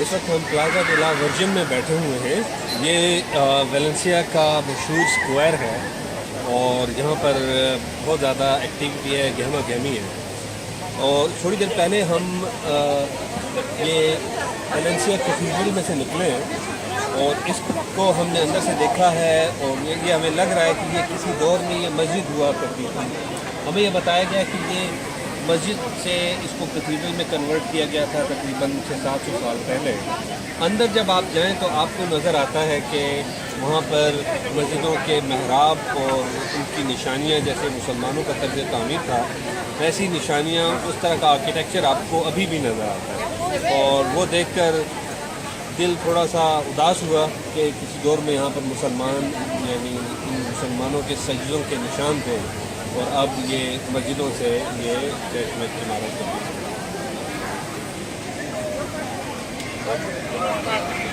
اس وقت ہم plaza de la virgin میں بیٹھے ہوئے ہیں۔ یہ ویلنسیا کا مشہور اسکوائر ہے اور یہاں پر بہت زیادہ ایکٹیویٹی ہے، گہما گہمی ہے۔ اور تھوڑی دیر پہلے ہم یہ ویلنسیا کیتھیڈرل میں سے نکلے ہیں اور اس کو ہم نے اندر سے دیکھا ہے اور یہ ہمیں لگ رہا ہے کہ یہ کسی دور میں یہ مسجد ہوا کرتی تھی۔ ہمیں یہ بتایا گیا کہ یہ مسجد سے اس کو کیتھیڈرل میں کنورٹ کیا گیا تھا تقریباً 600-700 سال پہلے۔ اندر جب آپ جائیں تو آپ کو نظر آتا ہے کہ وہاں پر مسجدوں کے محراب اور ان کی نشانیاں جیسے مسلمانوں کا طرز تعمیر تھا ویسی نشانیاں، اس طرح کا آرکیٹیکچر آپ کو ابھی بھی نظر آتا ہے، اور وہ دیکھ کر دل تھوڑا سا اداس ہوا کہ کسی دور میں یہاں پر مسلمان یعنی ان مسلمانوں کے سجدوں کے نشان تھے اور اب یہ مسجدوں سے یہ چرچ میں عمارت تبدیل ہو گئی۔